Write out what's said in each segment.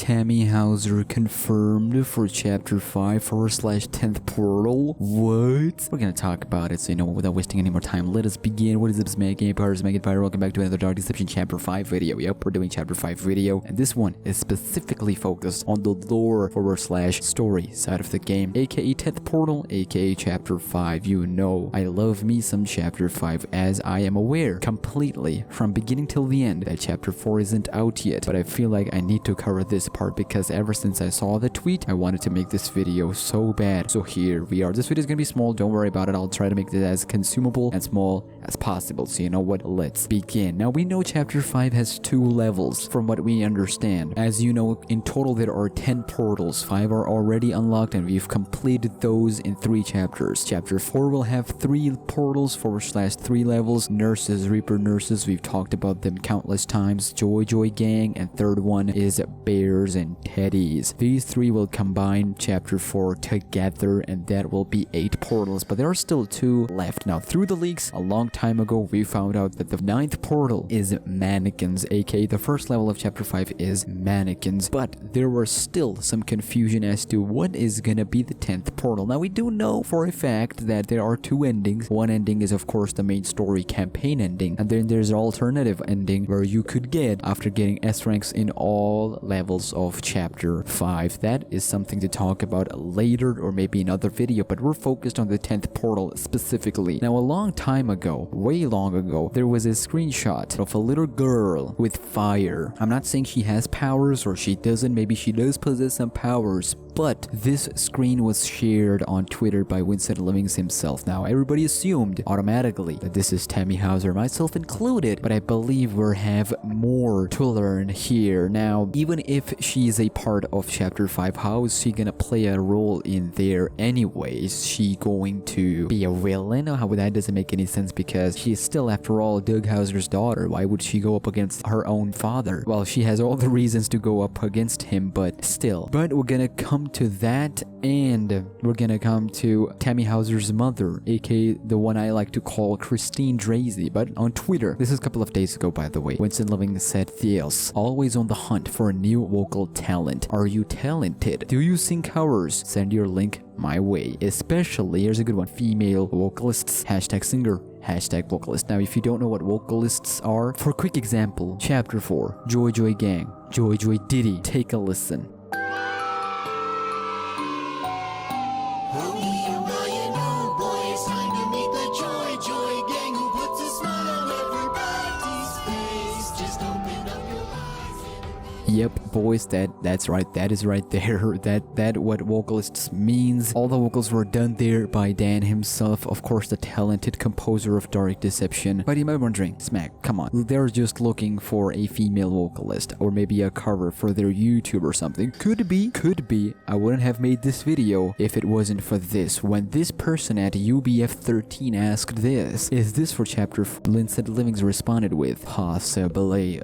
Tammy Houser confirmed for Chapter 5/10th Portal. What? We're gonna talk about it, so without wasting any more time, let us begin. What is up, SmackNPie? Welcome back to another Dark Deception Chapter 5 video. Yep, we're doing Chapter 5 video, and this one is specifically focused on the lore/story side of the game, aka 10th Portal, aka Chapter 5. I love me some Chapter 5, as I am aware completely from beginning till the end that Chapter 4 isn't out yet, but I feel like I need to cover this part because ever since I saw the tweet, I wanted to make this video so bad. So here we are. This video is gonna be small, don't worry about it. I'll try to make it as consumable and small as possible. So you know what? Let's begin. Now we know Chapter 5 has 2 levels from what we understand. As you know, in total there are 10 portals. 5 are already unlocked and we've completed those in 3 chapters. Chapter 4 will have 3 portals /3 levels. Nurses, Reaper nurses, we've talked about them countless times. Joy Gang, and third one is Bears and Teddies. These 3 will combine Chapter 4 together, and that will be 8 portals, but there are still 2 left. Now, through the leaks, a long time ago, we found out that the 9th portal is Mannequins, aka the first level of Chapter 5 is Mannequins, but there was still some confusion as to what is gonna be the 10th portal. Now, we do know for a fact that there are 2 endings. One ending is, of course, the main story campaign ending, and then there's an alternative ending where you could get after getting S ranks in all levels of Chapter 5. That is something to talk about later or maybe another video, but we're focused on the 10th portal specifically. Now, a long time ago, way long ago, there was a screenshot of a little girl with fire. I'm not saying she has powers or she doesn't, maybe she does possess some powers, but this screen was shared on Twitter by Winston Livings himself. Now, everybody assumed automatically that this is Tammy Houser, myself included, but I believe we have more to learn here. Now, even if she's a part of Chapter 5, how is she gonna play a role in there anyway? Is she going to be a villain? How that doesn't make any sense because she is still, after all, Doug Houser's daughter. Why would she go up against her own father? Well, she has all the reasons to go up against him, but still. But we're gonna come to that, and we're gonna come to Tammy Houser's mother, aka the one I like to call Christine Drazy. But on Twitter, this is a couple of days ago, by the way, Winston Living said this: always on the hunt for a new vocal talent. Are you talented? Do you sing covers? Send your link my way. Especially, here's a good one, female vocalists, #singer, #vocalist. Now, if you don't know what vocalists are, for a quick example, Chapter 4, Joy Gang, Joy Diddy. Take a listen. Yep, boys, that's right. That is right there. That what vocalists means. All the vocals were done there by Dan himself, of course, the talented composer of Dark Deception. But you might be wondering, Smack, come on, they're just looking for a female vocalist or maybe a cover for their YouTube or something. Could be. I wouldn't have made this video if it wasn't for this. When this person at UBF13 asked this, is this for Chapter 4? Winston Livings responded with, possibly.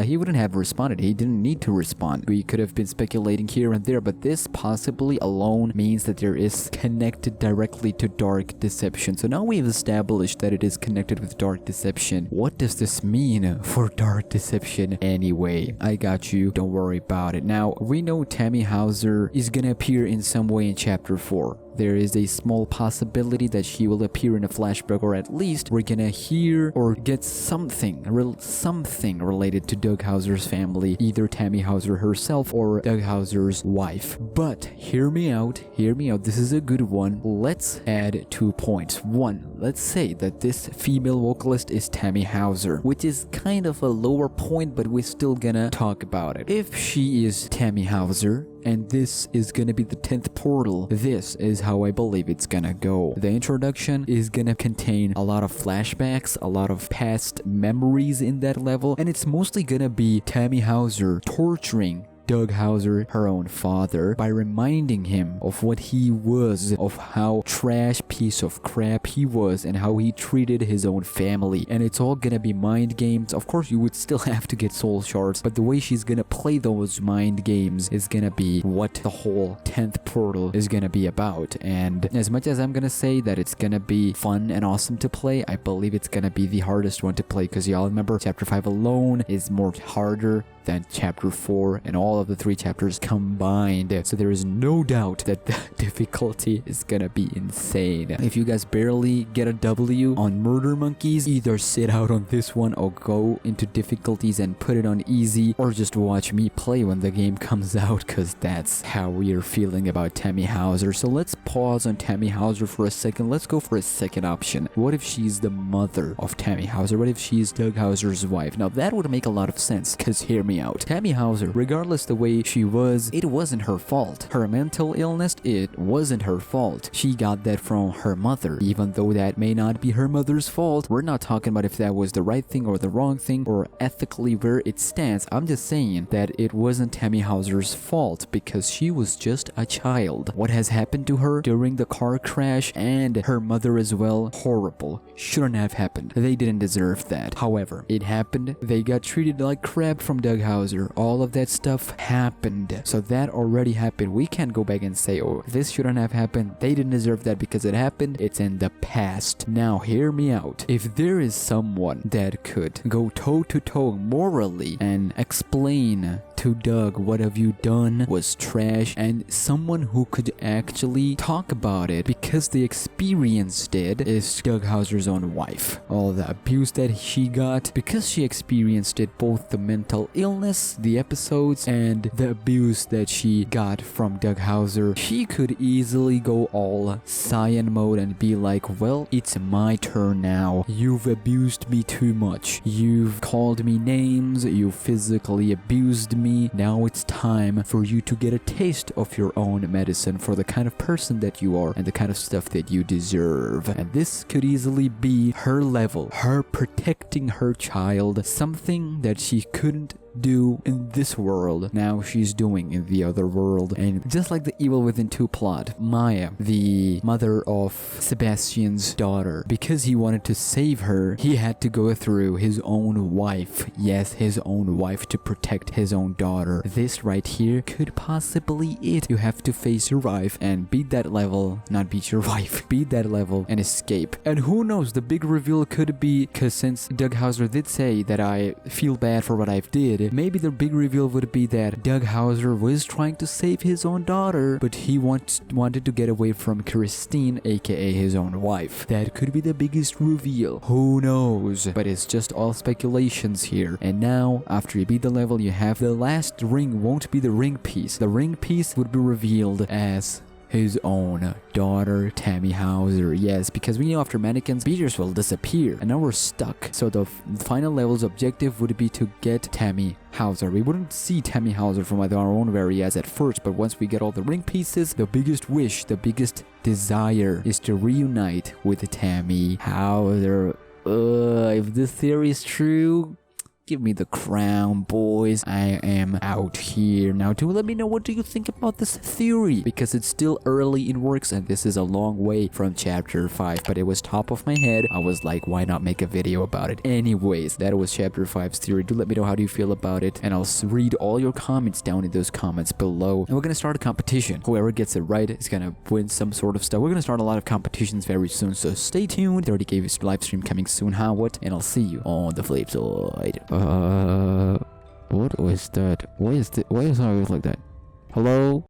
He wouldn't have responded. He didn't need to respond. We could have been speculating here and there, but this possibly alone means that there is connected directly to Dark Deception. So now we've established that it is connected with Dark Deception. What does this mean for Dark Deception anyway? I got you. Don't worry about it. Now, we know Tammy Houser is gonna appear in some way in Chapter 4. There is a small possibility that she will appear in a flashback, or at least we're gonna hear or get something related to Doug Houser's family, either Tammy Houser herself or Doug Houser's wife. But hear me out, this is a good one. Let's add 2 points. 1, let's say that this female vocalist is Tammy Houser, which is kind of a lower point, but we're still gonna talk about it. If she is Tammy Houser, and this is gonna be the 10th portal, this is how I believe it's gonna go. The introduction is gonna contain a lot of flashbacks, a lot of past memories in that level, and it's mostly gonna be Tammy Houser torturing Doug Houser, her own father, by reminding him of what he was, of how trash piece of crap he was, and how he treated his own family. And it's all gonna be mind games. Of course, you would still have to get soul shards, but the way she's gonna play those mind games is gonna be what the whole 10th portal is gonna be about. And as much as I'm gonna say that it's gonna be fun and awesome to play, I believe it's gonna be the hardest one to play, because y'all remember Chapter 5 alone is more harder than Chapter 4 and all all of the 3 chapters combined. So there is no doubt that the difficulty is gonna be insane. If you guys barely get a W on Murder Monkeys, either sit out on this one or go into difficulties and put it on easy, or just watch me play when the game comes out, cause that's how we are feeling about Tammy Houser. So let's pause on Tammy Houser for a second. Let's go for a second option. What if she's the mother of Tammy Houser? What if she's Doug Houser's wife? Now that would make a lot of sense, cause hear me out. Tammy Houser, regardless the way she was, it wasn't her fault. Her mental illness, it wasn't her fault. She got that from her mother. Even though that may not be her mother's fault, we're not talking about if that was the right thing or the wrong thing or ethically where it stands. I'm just saying that it wasn't Tammy Houser's fault because she was just a child. What has happened to her during the car crash and her mother as well, horrible. Shouldn't have happened. They didn't deserve that. However, it happened. They got treated like crap from Doug Houser. All of that stuff happened. So that already happened. We can't go back and say, oh, this shouldn't have happened. They didn't deserve that because it happened. It's in the past. Now hear me out. If there is someone that could go toe to toe morally and explain to Doug what have you done was trash, and someone who could actually talk about it because they experienced it, is Doug Houser's own wife. All the abuse that she got because she experienced it, both the mental illness, the episodes, and the abuse that she got from Doug Houser. She could easily go all Saiyan mode and be like, well, it's my turn now. You've abused me too much. You've called me names. You physically abused me. Now it's time for you to get a taste of your own medicine for the kind of person that you are and the kind of stuff that you deserve. And this could easily be her level, her protecting her child, something that she couldn't do in this world, now she's doing in the other world. And just like the Evil Within 2 plot, Maya, the mother of Sebastian's daughter, because he wanted to save her, he had to go through his own wife, yes, his own wife, to protect his own daughter. This right here could possibly it. You have to face your wife and beat that level, not beat your wife, beat that level and escape. And who knows, the big reveal could be, because since Doug Houser did say that I feel bad for what I've did, maybe the big reveal would be that Doug Houser was trying to save his own daughter, but he wanted to get away from Christine, aka his own wife. That could be the biggest reveal. Who knows? But it's just all speculations here. And now, after you beat the level, you have the last ring won't be the ring piece. The ring piece would be revealed as his own daughter, Tammy Houser. Yes, because we know after mannequins, beaters will disappear, and now we're stuck. So the final level's objective would be to get Tammy Houser. We wouldn't see Tammy Houser from our own areas at first, but once we get all the ring pieces, the biggest wish, the biggest desire is to reunite with Tammy Houser. If this theory is true, give me the crown, boys. I am out here. Now, do let me know what do you think about this theory, because it's still early in works and this is a long way from chapter 5, but it was top of my head. I was like, why not make a video about it? Anyways, that was chapter 5's theory. Do let me know how do you feel about it, and I'll read all your comments down in those comments below. And we're gonna start a competition. Whoever gets it right is gonna win some sort of stuff. We're gonna start a lot of competitions very soon, so stay tuned. 30K live stream coming soon, what? And I'll see you on the flip side. What was that? Why is it like that? Hello?